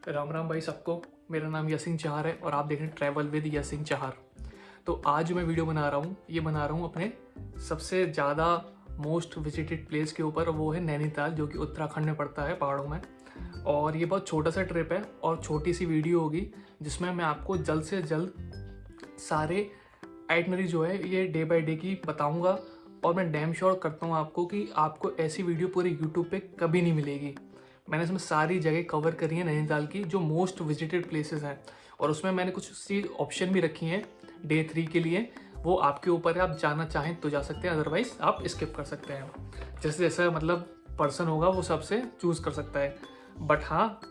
राम राम भाई सबको। मेरा नाम यसिंग चहार है और आप देख रहे हैं ट्रैवल विद यसिंग चहार। तो आज जो मैं वीडियो बना रहा हूँ ये बना रहा हूँ अपने सबसे ज़्यादा मोस्ट विजिटेड प्लेस के ऊपर। वो है नैनीताल, जो कि उत्तराखंड में पड़ता है, पहाड़ों में। और ये बहुत छोटा सा ट्रिप है और छोटी सी वीडियो होगी जिसमें मैं आपको जल्द से जल्द सारे आइटनरी जो है ये डे बाय डे की बताऊँगा। और मैं डैम श्योर करता हूँ आपको कि आपको ऐसी वीडियो पूरे यूट्यूब पे कभी नहीं मिलेगी। मैंने इसमें सारी जगह कवर करी है नैनीताल की, जो मोस्ट विजिटेड प्लेसेस हैं। और उसमें मैंने कुछ सी ऑप्शन भी रखी हैं डे 3 के लिए। वो आपके ऊपर है, आप जाना चाहें तो जा सकते हैं, अदरवाइज आप स्किप कर सकते हैं। जैसे जैसा मतलब पर्सन होगा वो सबसे चूज़ कर सकता है। बट हाँ,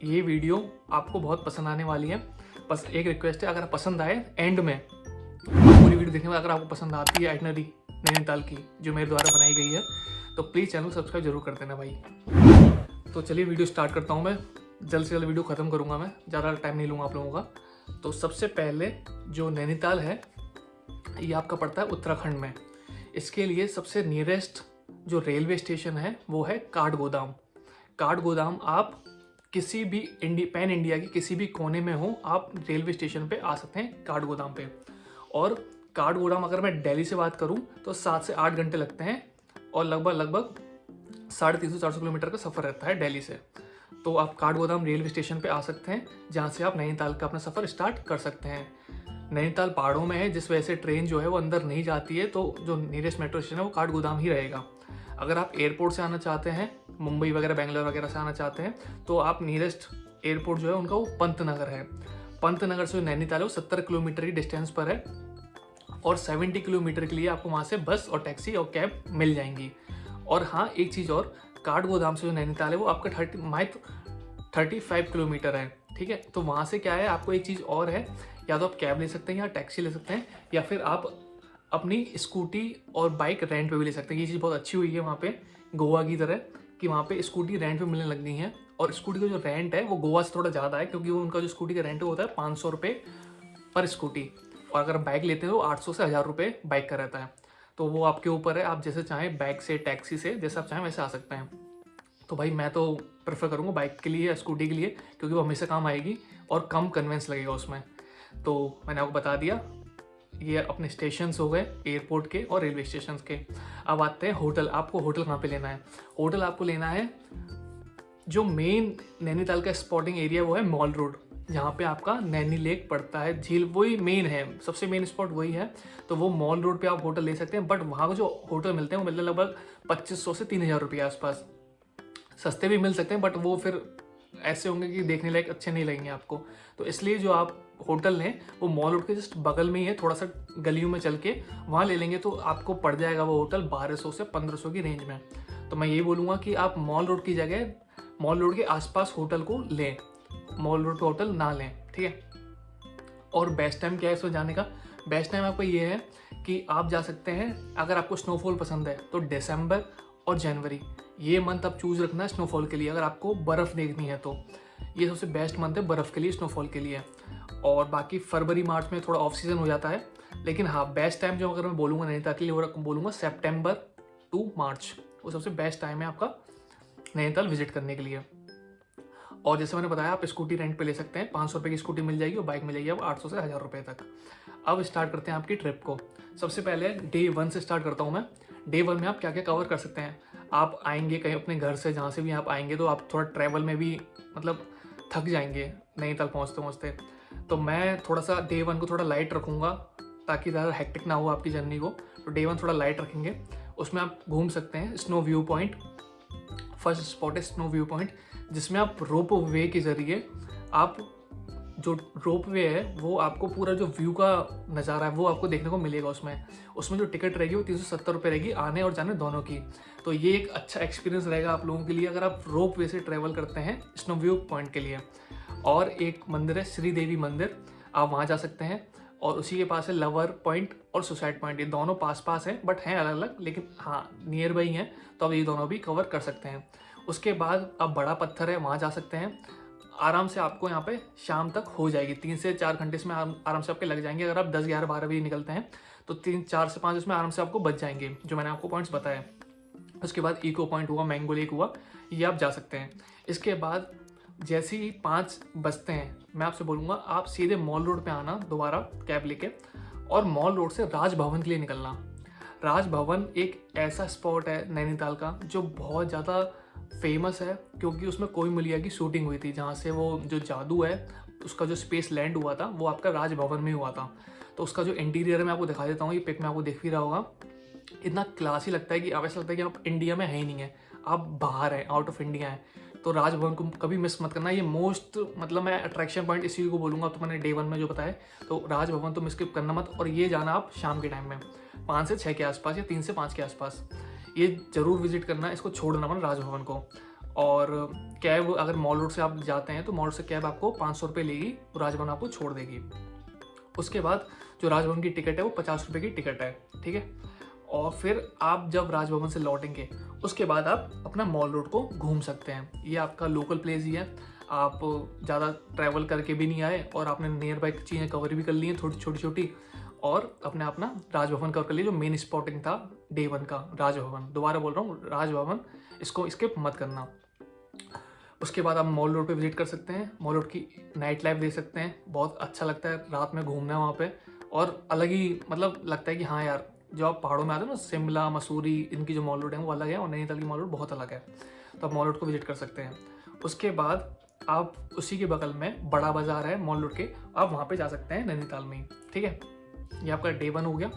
ये वीडियो आपको बहुत पसंद आने वाली है। बस एक रिक्वेस्ट है, अगर पसंद आए एंड में पूरी वीडियो देखने में अगर आपको पसंद आती है आइटनरी नैनीताल की जो मेरे द्वारा बनाई गई है, तो प्लीज़ चैनल को सब्सक्राइब जरूर कर देना भाई। तो चलिए वीडियो स्टार्ट करता हूँ मैं। जल्द से जल्द वीडियो ख़त्म करूँगा मैं, ज़्यादा टाइम नहीं लूँगा आप लोगों का। तो सबसे पहले जो नैनीताल है ये आपका पड़ता है उत्तराखंड में। इसके लिए सबसे नियरेस्ट जो रेलवे स्टेशन है वो है काठगोदाम। काठगोदाम आप किसी भी पैन इंडिया के किसी भी कोने में हो, आप रेलवे स्टेशन पे आ सकते हैं काठगोदाम पे। और काठगोदाम अगर मैं दिल्ली से बात करूं तो 7 से 8 घंटे लगते हैं और लगभग 350-400 किलोमीटर का सफ़र रहता है दिल्ली से। तो आप काठगोदाम रेलवे स्टेशन पे आ सकते हैं, जहाँ से आप नैनीताल का अपना सफ़र स्टार्ट कर सकते हैं। नैनीताल पहाड़ों में है, जिस वजह से ट्रेन जो है वो अंदर नहीं जाती है, तो जो नियरेस्ट मेट्रो स्टेशन है वो काठगोदाम ही रहेगा। अगर आप एयरपोर्ट से आना चाहते हैं, मुंबई वगैरह बेंगलोर वगैरह से आना चाहते हैं, तो आप नियरेस्ट एयरपोर्ट जो है उनका वो पंतनगर है। पंतनगर से नैनीताल है वो 70 किलोमीटर की डिस्टेंस पर है। और 70 किलोमीटर के लिए आपको वहाँ से बस और टैक्सी और कैब मिल जाएंगी। और हाँ, एक चीज़ और, काठगोदाम से जो नैनीताल है वो आपका 35 किलोमीटर है। ठीक है, तो वहाँ से क्या है, आपको एक चीज़ और है, या तो आप कैब ले सकते हैं या टैक्सी ले सकते हैं, या फिर आप अपनी स्कूटी और बाइक रेंट पे भी ले सकते हैं। ये चीज़ बहुत अच्छी हुई है वहाँ पे, गोवा की तरह, कि वहाँ पे स्कूटी रेंट पे मिलने लग गई हैं। और स्कूटी का जो रेंट है वो गोवा से थोड़ा ज़्यादा है, क्योंकि वो उनका जो स्कूटी का रेंट होता है 500 रुपये पर स्कूटी। और अगर बाइक लेते हैं तो 800 से 1000 रुपये बाइक का रहता है। तो वो आपके ऊपर है, आप जैसे चाहें बाइक से, टैक्सी से, जैसे आप चाहें वैसे आ सकते हैं। तो भाई मैं तो प्रेफर करूँगा बाइक के लिए या स्कूटी के लिए, क्योंकि वो हमेशा काम आएगी और कम कन्वेंस लगेगा उसमें। तो मैंने आपको बता दिया, ये अपने स्टेशंस हो गए एयरपोर्ट के और रेलवे स्टेशन के। अब आते हैं होटल। आपको होटल कहाँ पे लेना है? होटल आपको लेना है जो मेन नैनीताल का स्पॉटिंग एरिया वो है मॉल रोड, जहाँ पे आपका नैनी लेक पड़ता है, झील वही मेन है, सबसे मेन स्पॉट वही है। तो वो मॉल रोड पे आप होटल ले सकते हैं। बट वहाँ को जो होटल मिलते हैं वो मिलते हैं लगभग 2500 से 3000 रुपये आसपास। सस्ते भी मिल सकते हैं, बट वो फिर ऐसे होंगे कि देखने लायक अच्छे नहीं लगेंगे आपको। तो इसलिए जो आप होटल लें वो मॉल रोड के जस्ट बगल में ही है, थोड़ा सा गलियों में चल के वहाँ ले लेंगे तो आपको पड़ जाएगा वो होटल 1200 से 1500 की रेंज में। तो मैं ये बोलूँगा कि आप मॉल रोड की जगह मॉल रोड के आसपास होटल को लें, मॉल रोड का होटल ना लें। ठीक है। और बेस्ट टाइम क्या है इसमें जाने का? बेस्ट टाइम आपको ये है कि आप जा सकते हैं, अगर आपको स्नोफॉल पसंद है तो दिसंबर और जनवरी, ये मंथ आप चूज़ रखना है स्नोफॉल के लिए। अगर आपको बर्फ़ देखनी है तो ये सबसे बेस्ट मंथ है बर्फ़ के लिए, स्नोफॉल के लिए। और बाकी फरवरी मार्च में थोड़ा ऑफ सीज़न हो जाता है। लेकिन हाँ, बेस्ट टाइम जो अगर मैं बोलूँगा नैनीताल के लिए वो बोलूँगा सितंबर टू मार्च, वो सबसे बेस्ट टाइम है आपका नैनीताल विजिट करने के लिए। और जैसे मैंने बताया, आप स्कूटी रेंट पे ले सकते हैं, 500 रुपये की स्कूटी मिल जाएगी और बाइक मिल जाएगी अब 800 से 1000 रुपये तक। अब स्टार्ट करते हैं आपकी ट्रिप को। सबसे पहले डे 1 से स्टार्ट करता हूँ मैं। डे 1 में आप क्या क्या कवर कर सकते हैं? आप आएंगे कहीं अपने घर से, जहाँ से भी आप आएंगे, तो आप थोड़ा ट्रैवल में भी मतलब थक जाएंगे नैनीताल पहुँचते पहुँचते। तो मैं थोड़ा सा डे 1 को थोड़ा लाइट रखूँगा ताकि ज़्यादा हेक्टिक ना हो आपकी जर्नी को। तो डे 1 थोड़ा लाइट रखेंगे। उसमें आप घूम सकते हैं snow view point. First spot है स्नो व्यू पॉइंट, जिसमें आप रोप वे के ज़रिए, आप जो रोप वे है वो आपको पूरा जो व्यू का नज़ारा है वो आपको देखने को मिलेगा। उसमें जो टिकट रहेगी वो 370 रुपये रहेगी, आने और जाने दोनों की। तो ये एक अच्छा एक्सपीरियंस रहेगा आप लोगों के लिए अगर आप रोप वे से ट्रैवल करते हैं स्नो व्यू पॉइंट के लिए। और एक मंदिर है श्रीदेवी मंदिर, आप वहाँ जा सकते हैं। और उसी के पास है लवर पॉइंट और सुसाइड पॉइंट। ये दोनों पास पास हैं, बट हैं अलग अलग, लेकिन हाँ नियर बाई हैं, तो आप ये दोनों भी कवर कर सकते हैं। उसके बाद अब बड़ा पत्थर है, वहाँ जा सकते हैं। आराम से आपको यहाँ पे शाम तक हो जाएगी, 3 से 4 घंटे इसमें आराम से आपके लग जाएंगे। अगर आप 10, 11, 12 बजे निकलते हैं तो 3, 4 से 5 इसमें आराम से आपको बच जाएंगे, जो मैंने आपको पॉइंट्स बताए। उसके बाद इको पॉइंट हुआ, मैंगो लेक हुआ, ये आप जा सकते हैं। इसके बाद जैसे ही 5 बजते हैं मैं आपसे बोलूँगा आप सीधे मॉल रोड पे आना दोबारा कैब लेके, और मॉल रोड से राजभवन के लिए निकलना। राजभवन एक ऐसा स्पॉट है नैनीताल का जो बहुत ज़्यादा फेमस है, क्योंकि उसमें कोई मिलिया की शूटिंग हुई थी, जहाँ से वो जो जादू है उसका जो स्पेस लैंड हुआ था वो आपका राजभवन में हुआ था। तो उसका जो इंटीरियर है मैं आपको दिखा देता हूँ, ये पिक में आपको दिख भी रहा होगा। इतना क्लासी लगता है कि अब ऐसा लगता है कि आप इंडिया में है ही नहीं है, आप बाहर हैं, आउट ऑफ इंडिया हैं। तो राजभवन को कभी मिस मत करना, ये मोस्ट मतलब मैं अट्रैक्शन पॉइंट इसी को बोलूँगा। तो मैंने डे 1 में जो बताया, तो राजभवन तो मिस करना मत, और ये जाना आप शाम के टाइम में 5 से 6 के आसपास या 3 से 5 के आसपास, ये ज़रूर विजिट करना, इसको छोड़ना मत राजभवन को। और कैब अगर मॉल रोड से आप जाते हैं तो मॉल से कैब आपको 500 रुपये लेगी, तो राजभवन आपको छोड़ देगी। उसके बाद जो राजभवन की टिकट है वो 50 रुपये की टिकट है, ठीक है। और फिर आप जब राजभवन से लौटेंगे उसके बाद आप अपना मॉल रोड को घूम सकते हैं। ये आपका लोकल प्लेस ही है, आप ज़्यादा ट्रैवल करके भी नहीं आए और आपने नियर बाई चीज़ें कवर भी कर ली हैं थोड़ी छोटी छोटी, और अपने अपना राजभवन कवर कर लिया, जो मेन स्पॉटिंग था डे 1 का राजभवन। दोबारा बोल रहा हूँ, राजभवन, इसको स्किप मत करना। उसके बाद आप मॉल रोड पे विजिट कर सकते हैं, मॉल रोड की नाइट लाइफ देख सकते हैं, बहुत अच्छा लगता है रात में घूमना वहाँ पे, और अलग ही मतलब लगता है कि हाँ यार, जो आप पहाड़ों में आते हो ना, शिमला मसूरी, इनकी जो मॉल रोड है वो अलग है, और नैनीताल की मॉल रोड बहुत अलग है। तो आप मॉल रोड को विजिट कर सकते हैं। उसके बाद आप उसी के बगल में बड़ा बाजार है मॉल रोड के, आप वहाँ पे जा सकते हैं नैनीताल में ही, ठीक है। ये आपका डे 1 हो गया।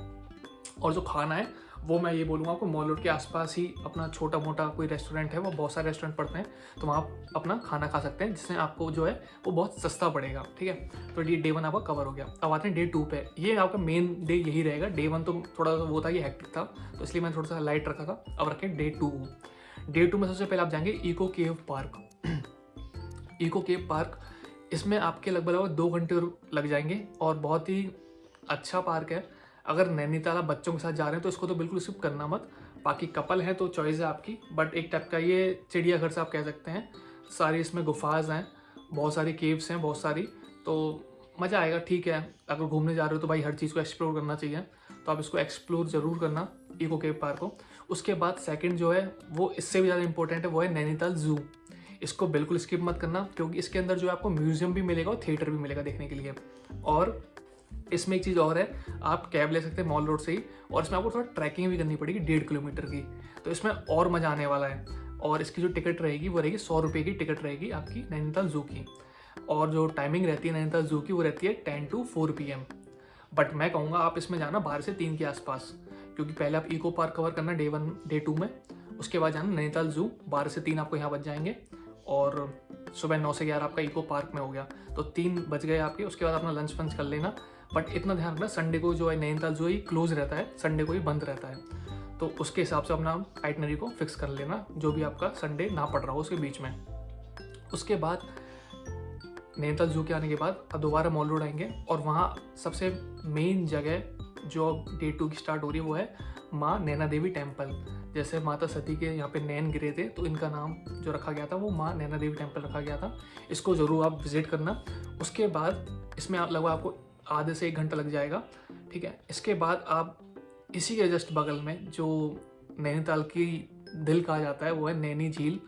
और जो खाना है वो मैं ये बोलूँगा आपको, मॉल रोड के आसपास ही अपना छोटा मोटा कोई रेस्टोरेंट है, वो बहुत सारे रेस्टोरेंट पड़ते हैं, तो वहाँ आप अपना खाना खा सकते हैं, जिससे आपको जो है वो बहुत सस्ता पड़ेगा, ठीक है। तो ये डे 1 आपका कवर हो गया। अब आते हैं डे 2 पे। ये आपका मेन डे यही रहेगा। डे 1 तो थोड़ा वो था, ये हेक्टिक था, तो इसलिए मैंने थोड़ा सा लाइट रखा था। अब रखें डे 2। डे 2 में सबसे पहले आप जाएंगे इको केव पार्क। इको केव पार्क, इसमें आपके लगभग 2 घंटे लग जाएंगे, और बहुत ही अच्छा पार्क है। अगर नैनीताल आप बच्चों के साथ जा रहे हैं तो इसको तो बिल्कुल स्किप करना मत। बाकी कपल है तो चॉइस है आपकी, बट एक टाइप का ये चिड़ियाघर से आप कह सकते हैं। सारी इसमें गुफाज हैं, बहुत सारी केव्स हैं, बहुत सारी, तो मज़ा आएगा, ठीक है। अगर घूमने जा रहे हो तो भाई हर चीज़ को एक्सप्लोर करना चाहिए, तो आप इसको एक्सप्लोर ज़रूर करना, इको केव पार्क को। उसके बाद सेकंड जो है वो इससे भी ज़्यादा इंपॉर्टेंट है, वो है नैनीताल ज़ू। इसको बिल्कुल स्किप मत करना, क्योंकि इसके अंदर जो है आपको म्यूजियम भी मिलेगा और थिएटर भी मिलेगा देखने के लिए। और इसमें एक चीज़ और है, आप कैब ले सकते हैं मॉल रोड से ही, और इसमें आपको थोड़ा ट्रैकिंग भी करनी पड़ेगी 1.5 किलोमीटर की, तो इसमें और मज़ा आने वाला है। और इसकी जो टिकट रहेगी वो रहेगी 100 रुपये की टिकट रहेगी आपकी नैनीताल ज़ू की। और जो टाइमिंग रहती है नैनीताल ज़ू की वो रहती है 10 to 4 PM। बट मैं कहूँगा आप इसमें जाना 12 से 3 के आसपास, क्योंकि पहले आप इको पार्क कवर करना डे 1 डे 2 में, उसके बाद जाना नैनीताल ज़ू। 12 से 3 आपको यहाँ बच जाएंगे, और सुबह 9 से 11 आपका इको पार्क में हो गया, तो 3 बज गए आपके। उसके बाद अपना लंच वंच कर लेना। बट इतना ध्यान रखना, संडे को जो है नैनीताल जो है क्लोज रहता है, संडे को ही बंद रहता है, तो उसके हिसाब से अपना आइटनरी को फिक्स कर लेना, जो भी आपका संडे ना पड़ रहा हो उसके बीच में। उसके बाद नैनीताल जू के आने के बाद अब दोबारा मॉल रोड आएंगे, और वहाँ सबसे मेन जगह जो डे 2 की स्टार्ट हो रही है वो है माँ नैना देवी टेम्पल। जैसे माता सती के यहाँ पे नैन गिरे थे, तो इनका नाम जो रखा गया था वो माँ नैना देवी टेम्पल रखा गया था। इसको ज़रूर आप विजिट करना। उसके बाद इसमें लगभग आपको आधे से 1 घंटा लग जाएगा, ठीक है। इसके बाद आप इसी के जस्ट बगल में जो नैनीताल की दिल कहा जाता है वो है नैनी झील,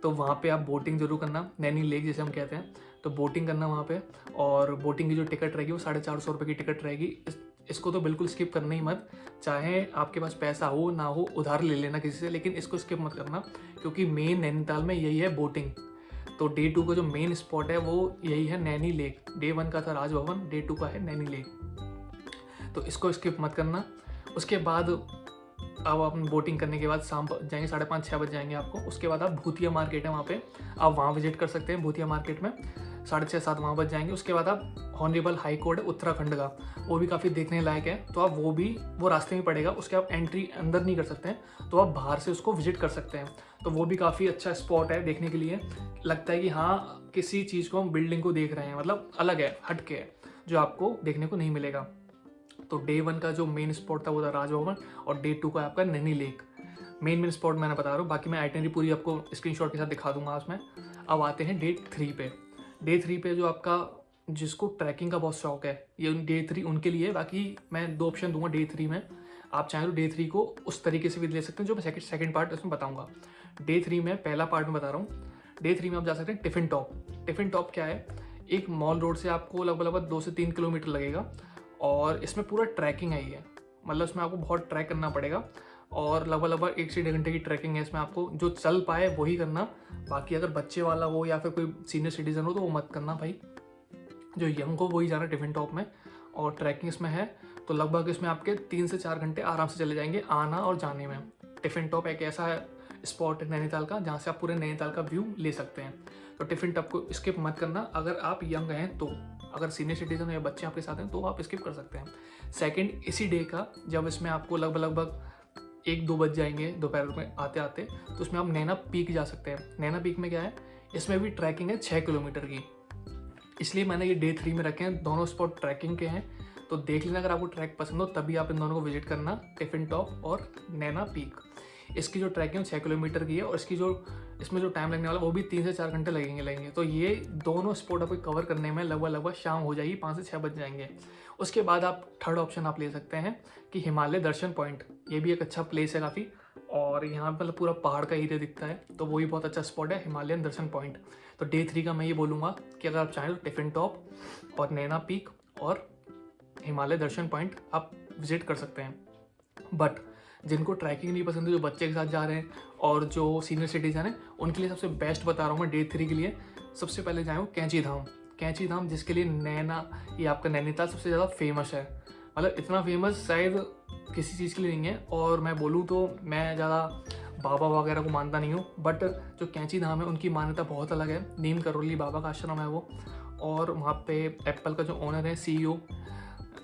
तो वहाँ पे आप बोटिंग जरूर करना, नैनी लेक जिसे हम कहते हैं, तो बोटिंग करना वहाँ पे। और बोटिंग की जो टिकट रहेगी वो 450 रुपये की टिकट रहेगी। इसको तो बिल्कुल स्किप करना ही मत, चाहे आपके पास पैसा हो ना हो उधार ले लेना किसी से, लेकिन इसको स्किप मत करना, क्योंकि मेन नैनीताल में यही है बोटिंग। तो डे 2 का जो मेन स्पॉट है वो यही है नैनी लेक। डे 1 का था राजभवन, डे 2 का है नैनी लेक, तो इसको स्किप मत करना। उसके बाद अब आप बोटिंग करने के बाद शाम जाएंगे 5:30-6 बज जाएंगे आपको। उसके बाद आप भूतिया मार्केट है वहाँ पे, आप वहाँ विजिट कर सकते हैं। भूतिया मार्केट में 6:30-7 वहाँ बज जाएंगे। उसके बाद आप हॉनरेबल हाई कोर्ट है उत्तराखंड का, वो भी काफ़ी देखने लायक है, तो आप वो रास्ते में पड़ेगा, उसके आप एंट्री अंदर नहीं कर सकते हैं, तो आप बाहर से उसको विजिट कर सकते हैं। तो वो भी काफ़ी अच्छा स्पॉट है देखने के लिए, लगता है कि हाँ किसी चीज़ को हम बिल्डिंग को देख रहे हैं, मतलब अलग है, हट के है, जो आपको देखने को नहीं मिलेगा। तो डे 1 का जो मेन स्पॉट था वो था राजभवन, और डे 2 का आपका नैनी लेक। मेन स्पॉट मैंने बता रहा हूँ, बाकी मैं आइटनरी पूरी आपको स्क्रीनशॉट के साथ दिखा दूंगा उसमें। अब आते हैं डे 3 पे। डे 3 पे जो आपका जिसको ट्रैकिंग का बहुत शौक है, ये डे 3 उनके लिए। बाकी मैं 2 ऑप्शन दूंगा डे 3 में, आप चाहें तो डे 3 को उस तरीके से भी ले सकते हैं जो मैं सेकंड पार्ट इसमें बताऊंगा। डे 3 में पहला पार्ट में बता रहा हूँ, डे 3 में आप जा सकते हैं टिफिन टॉप। टिफिन टॉप क्या है, एक मॉल रोड से आपको लगभग 2 से 3 किलोमीटर लगेगा और इसमें पूरा ट्रैकिंग है ये, मतलब इसमें आपको बहुत ट्रैक करना पड़ेगा और लगभग 1 से 1.5 घंटे की ट्रैकिंग है इसमें। आपको जो चल पाए वही करना, बाकी अगर बच्चे वाला हो या फिर कोई सीनियर सिटीजन हो तो वो मत करना भाई, जो यंग हो वही जाना टिफिन टॉप में। और ट्रैकिंग इसमें है तो लगभग इसमें आपके 3 से 4 घंटे आराम से चले जाएंगे आना और जाने में। टिफिन टॉप एक ऐसा स्पॉट है नैनीताल का जहाँ से आप पूरे नैनीताल का व्यू ले सकते हैं। तो टिफिन टॉप को स्किप मत करना अगर आप यंग हैं तो, अगर सीनियर सिटीजन या बच्चे आपके साथ हैं तो आप स्किप कर सकते हैं। सेकंड, इसी डे का जब इसमें आपको लगभग 1-2 बज जाएंगे दोपहर में आते आते, तो उसमें आप नैना पीक जा सकते हैं। नैना पीक में क्या है, इसमें भी ट्रैकिंग है 6 किलोमीटर की, इसलिए मैंने ये डे 3 में रखे हैं। दोनों स्पॉट ट्रैकिंग के हैं, तो देख लेना अगर आपको ट्रैक पसंद हो तभी आप इन दोनों को विजिट करना, टिफिन टॉप और नैना पीक। इसकी जो ट्रैकिंग 6 किलोमीटर की है और इसमें जो टाइम लगने वाला वो भी 3 से 4 घंटे लगेंगे। तो ये दोनों स्पॉट आपको कवर करने में लगभग शाम हो जाएगी, 5 से 6 बज जाएंगे। उसके बाद आप थर्ड ऑप्शन आप ले सकते हैं कि हिमालय दर्शन पॉइंट, ये भी एक अच्छा प्लेस है काफ़ी, और यहाँ पर पूरा पहाड़ का एरिया दिखता है, तो वो भी बहुत अच्छा स्पॉट है हिमालयन दर्शन पॉइंट। तो डे 3 का मैं ये बोलूँगा कि अगर आप चाहें तो टिफिन टॉप और नैना पीक और हिमालय दर्शन पॉइंट आप विजिट कर सकते हैं। बट जिनको ट्रैकिंग नहीं पसंद है, जो बच्चे के साथ जा रहे हैं और जो सीनियर सिटीजन है, उनके लिए सबसे बेस्ट बता रहा हूँ मैं डे 3 के लिए। सबसे पहले जाएँ कैंची धाम। कैंची धाम जिसके लिए ये आपका नैनीताल सबसे ज़्यादा फेमस है, मतलब इतना फेमस शायद किसी चीज़ के लिए नहीं है। और मैं बोलूँ तो मैं ज़्यादा बाबा वगैरह को मानता नहीं हूँ, बट जो कैंची धाम है उनकी मान्यता बहुत अलग है। नीम करोली बाबा का आश्रम है वो, और वहाँ पे एप्पल का जो ओनर है CEO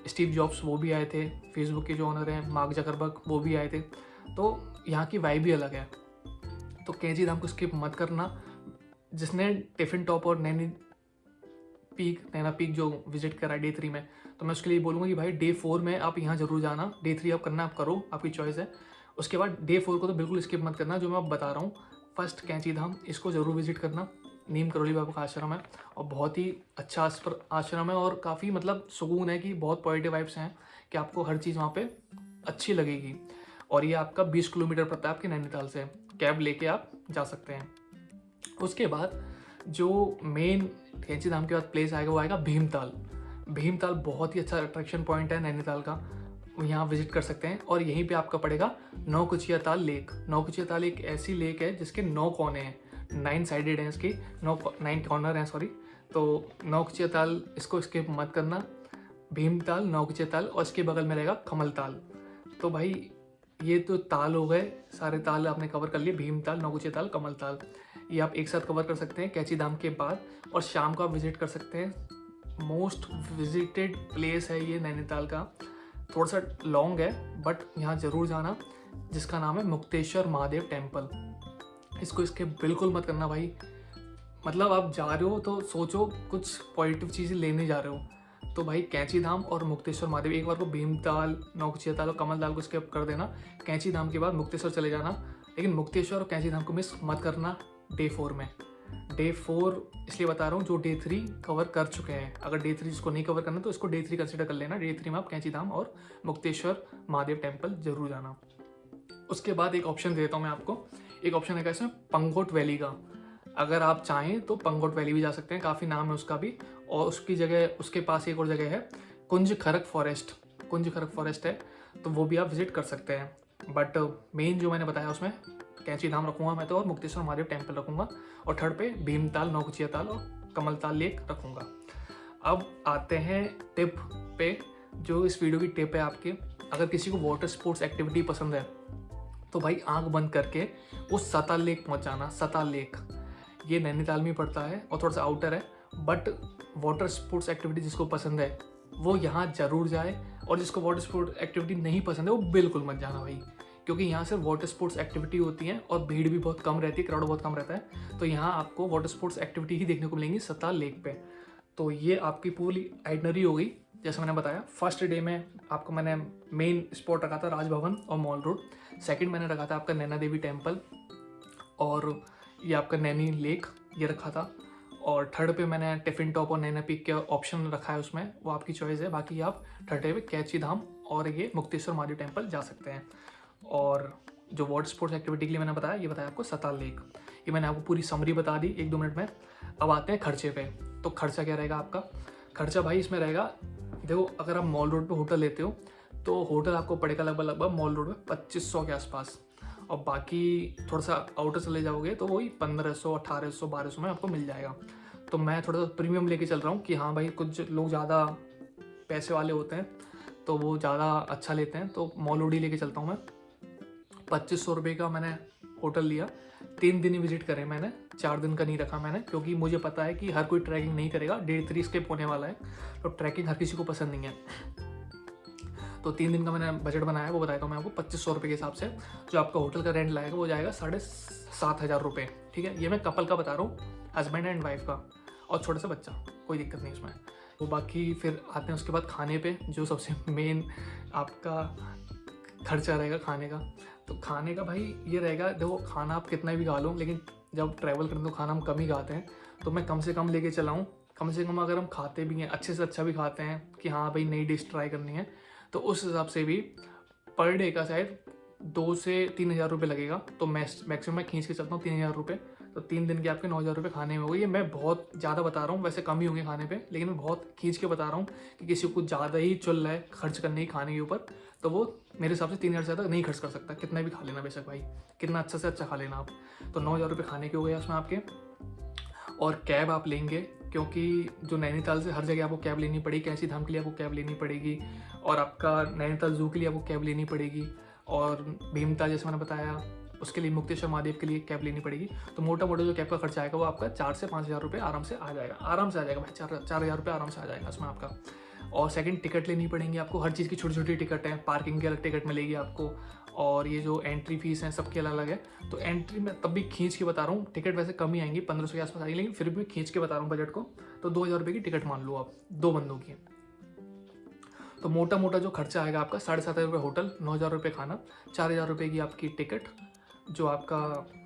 स्टीव जॉब्स वो भी आए थे, फेसबुक के जो ओनर हैं मार्क जकरबर्ग वो भी आए थे। तो यहाँ की वाइब भी अलग है। तो कैंची धाम को स्किप मत करना। जिसने टिफिन टॉप और नैना पीक जो विजिट करा डे 3 में, तो मैं उसके लिए बोलूँगा कि भाई डे 4 में आप यहाँ जरूर जाना। डे 3 आप करना, आप करो, आपकी चॉइस है। उसके बाद डे 4 को तो बिल्कुल स्किप मत करना। जो मैं आप बता रहा हूँ, फर्स्ट कैंची धाम, इसको ज़रूर विजिट करना। नीम करोली बाबा का आश्रम है और बहुत ही अच्छा आश्रम है और काफ़ी मतलब सुकून है कि बहुत पॉजिटिव वाइब्स हैं कि आपको हर चीज़ वहाँ पे अच्छी लगेगी। और ये आपका 20 किलोमीटर पड़ता है आपके नैनीताल से, कैब लेके आप जा सकते हैं। उसके बाद जो मेन कैंची धाम के बाद प्लेस आएगा वो आएगा भीमताल। भीमताल बहुत ही अच्छा अट्रैक्शन पॉइंट है नैनीताल का, यहाँ विजिट कर सकते हैं। और यहीं पे आपका पड़ेगा नौकुचिया ताल लेक। नौकुचिया ताल एक ऐसी लेक है जिसके 9 कोने हैं, 9 साइडेड हैं, इसकी 9 कॉर्नर हैं, सॉरी। तो नौकुचिया ताल इसको स्किप मत करना। भीमताल, नौकुचिया ताल और इसके बगल में रहेगा कमल ताल। तो भाई ये तो ताल हो गए, सारे ताल आपने कवर कर लिए, भीमताल, नौकुचिया ताल, कमल ताल, ये आप एक साथ कवर कर सकते हैं कैंची धाम के बाद। और शाम को आप विजिट कर सकते हैं। मोस्ट विजिटेड प्लेस है ये नैनीताल का, थोड़ा सा लॉन्ग है बट यहाँ ज़रूर जाना, जिसका नाम है मुक्तेश्वर महादेव टेम्पल। इसको इसके बिल्कुल मत करना भाई, मतलब आप जा रहे हो तो सोचो कुछ पॉजिटिव चीज़ें लेने जा रहे हो। तो भाई कैंची धाम और मुक्तेश्वर महादेव, एक बार को भीमताल, नौकुचिया ताल और कमल ताल को स्किप कर देना। कैंची धाम के बाद मुक्तेश्वर चले जाना, लेकिन मुक्तेश्वर और कैंची धाम को मिस मत करना डे 4 में। डे 4 इसलिए बता रहा हूँ जो डे 3 कवर कर चुके हैं। अगर डे 3 इसको नहीं कवर करना तो इसको डे 3 कंसिडर कर लेना। डे 3 में आप कैंची धाम और मुक्तेश्वर महादेव टेम्पल जरूर जाना। उसके बाद एक ऑप्शन दे देता हूँ मैं आपको, एक ऑप्शन है इसमें पंगोट वैली का। अगर आप चाहें तो पंगोट वैली भी जा सकते हैं, काफ़ी नाम है उसका भी। और उसकी जगह, उसके पास एक और जगह है कुंज खरक फॉरेस्ट है, तो वो भी आप विजिट कर सकते हैं। बट मेन जो मैंने बताया उसमें कैंची धाम रखूँगा मैं तो, और मुक्तेश्वर महादेव टेम्पल रखूँगा, और थर्ड पे भीमताल, नौकुचिया ताल और कमल ताल लेक रखूँगा। अब आते हैं टिप पे, जो इस वीडियो की टिप है आपके। अगर किसी को वाटर स्पोर्ट्स एक्टिविटी पसंद है तो भाई आंख बंद करके वो सताल लेक पहुँच जाना। सताल लेक ये नैनीताल में पड़ता है और थोड़ा सा आउटर है, बट वाटर स्पोर्ट्स एक्टिविटी जिसको पसंद है वो यहाँ ज़रूर जाए, और जिसको वाटर स्पोर्ट्स एक्टिविटी नहीं पसंद है वो बिल्कुल मत जाना भाई, क्योंकि यहाँ सिर्फ वाटर स्पोर्ट्स एक्टिविटी होती हैं और भीड़ भी बहुत कम रहती है, क्राउड बहुत कम रहता है। तो यहाँ आपको वाटर स्पोर्ट्स एक्टिविटी ही देखने को मिलेंगी सताल लेक पे। तो ये आपकी पूरी आइटनरी हो गई। जैसे मैंने बताया, फर्स्ट डे में आपको मैंने मेन स्पॉट रखा था राजभवन और मॉल रोड। सेकंड मैंने रखा था आपका नैना देवी टेम्पल और ये आपका नैनी लेक ये रखा था। और थर्ड पे मैंने टिफिन टॉप और नैना पीक का ऑप्शन रखा है, उसमें वो आपकी चॉइस है। बाकी आप थर्ड डे पे कैंची धाम और ये मुक्तेश्वर महादेव टेम्पल जा सकते हैं। और जो वाटर स्पोर्ट्स एक्टिविटी के लिए मैंने बताया, ये बताया आपको सताल लेक। ये मैंने आपको पूरी समरी बता दी 1-2 मिनट में। अब आते हैं खर्चे पे। तो खर्चा क्या रहेगा आपका? खर्चा भाई इसमें रहेगा, देखो अगर आप मॉल रोड पे होटल लेते हो तो होटल आपको पड़ेगा लगभग मॉल रोड में 2500 के आसपास, और बाकी थोड़ा सा आउटर चले जाओगे तो वही 1500, 1800, 1200 में आपको मिल जाएगा। तो मैं थोड़ा सा प्रीमियम लेके चल रहा हूँ कि हाँ भाई, कुछ लोग ज़्यादा पैसे वाले होते हैं तो वो ज़्यादा अच्छा लेते हैं, तो मॉल रोड ही लेके चलता हूँ मैं। 2500 रुपये का मैंने होटल लिया, 3 दिन ही विजिट करे मैंने, 4 दिन का नहीं रखा मैंने, क्योंकि मुझे पता है कि हर कोई ट्रैकिंग नहीं करेगा, डे 3 स्किप होने वाला है, तो ट्रैकिंग हर किसी को पसंद नहीं है। तो 3 दिन का मैंने बजट बनाया, वो बताता हूँ मैं आपको। 2500 रुपये के हिसाब से जो आपका होटल का रेंट लगेगा वो जाएगा 7,500 रुपये, ठीक है। ये मैं कपल का बता रहा हूँ, हस्बैंड एंड वाइफ का, और छोटा सा बच्चा, कोई दिक्कत नहीं इसमें। वो बाकी फिर आते हैं उसके बाद खाने पे, जो सबसे मेन आपका खर्चा रहेगा खाने का। तो खाने का भाई ये रहेगा, देखो खाना आप कितना भी खा लो, लेकिन जब ट्रैवल करें तो खाना हम कम ही खाते हैं, तो मैं कम से कम लेके चला हूँ। कम से कम अगर हम खाते भी हैं, अच्छे से अच्छा भी खाते हैं कि हाँ भाई नई डिश ट्राई करनी है, तो उस हिसाब से भी पर डे का शायद 2 से 3,000 रुपये लगेगा। तो मैक्सिमम मैं खींच के चलता हूँ 3,000 रुपये, तो 3 दिन के आपके 9,000 रुपये खाने में हो गए। ये मैं बहुत ज़्यादा बता रहा हूँ, वैसे कम ही होंगे खाने पे, लेकिन मैं बहुत खींच के बता रहा हूँ कि किसी को ज़्यादा ही चल रहा है खर्च करने की खाने के ऊपर, तो वो मेरे हिसाब से 3,000 से ज़्यादा नहीं खर्च कर सकता। कितना भी खा लेना बेशक भाई, कितना अच्छा से अच्छा खा लेना आप, तो 9,000 रुपये खाने के हो गए उसमें आपके। और कैब आप लेंगे, क्योंकि जो नैनीताल से हर जगह आपको कैब लेनी पड़ेगी, कैंची धाम के लिए आपको कैब लेनी पड़ेगी, और आपका नैनीताल जू के लिए आपको कैब लेनी पड़ेगी, और भीमताल जैसे मैंने बताया उसके लिए, मुक्तेश्वर महादेव के लिए कैब लेनी पड़ेगी। तो मोटा मोटा जो कैब का खर्चा आएगा वो आपका 4 से 5,000 रुपये आराम से आ जाएगा, आराम से आ जाएगा भाई, 4,000 रुपये आराम से आ जाएगा इसमें आपका। और सेकंड टिकट लेनी पड़ेगी आपको, हर चीज़ की छोटी छोटी टिकट है, पार्किंग की अलग टिकट मिलेगी आपको, और ये जो एंट्री फीस है सबकी अलग अलग है। तो एंट्री में तब भी खींच के बता रहा हूँ, टिकट वैसे कम ही आएंगी, 1500 के आसपास आएगी, लेकिन फिर भी खींच के बता रहा हूँ बजट को। तो 2,000 रुपये की टिकट मान लो आप, 2 बंदों की। तो मोटा मोटा जो खर्चा आएगा आपका 7,500 रुपये होटल, 9,000 रुपये खाना, 4,000 रुपये की आपकी टिकट, जो आपका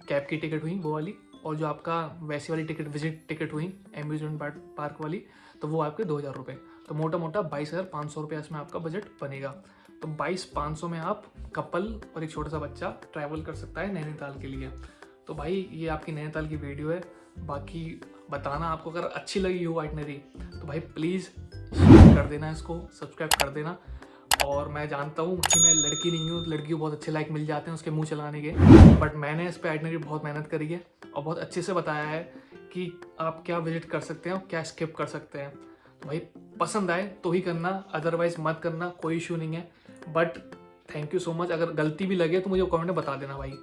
कैब की टिकट हुई वो वाली, और जो आपका वैसी वाली टिकट विजिट टिकट हुई एम्यूजमेंट पार्क वाली, तो वो आपके 2,000 रुपये। तो मोटा मोटा 22,500 रुपये इसमें आपका बजट बनेगा। तो 22,500 में आप कपल और एक छोटा सा बच्चा ट्रैवल कर सकता है नैनीताल के लिए। तो भाई ये आपकी नैनीताल की वीडियो है। बाकी बताना आपको अगर अच्छी लगी हो आइटनरी, तो भाई प्लीज़ कर देना, इसको सब्सक्राइब कर देना। और मैं जानता हूँ कि मैं लड़की नहीं हूँ, लड़की को बहुत अच्छे लाइक मिल जाते हैं उसके मुंह चलाने के, बट मैंने इस पर आइटनरी बहुत मेहनत करी है और बहुत अच्छे से बताया है कि आप क्या विजिट कर सकते हैं और क्या स्किप कर सकते हैं। तो भाई पसंद आए तो ही करना, अदरवाइज मत करना, कोई इशू नहीं है। But thank you so much, अगर गलती भी लगे तो मुझे कमेंट में बता देना भाई।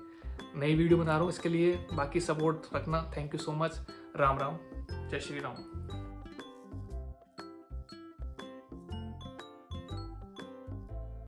नई वीडियो बना रहा हूँ इसके लिए, बाकी सपोर्ट रखना। Thank you so much. Ram Ram, जय श्री राम।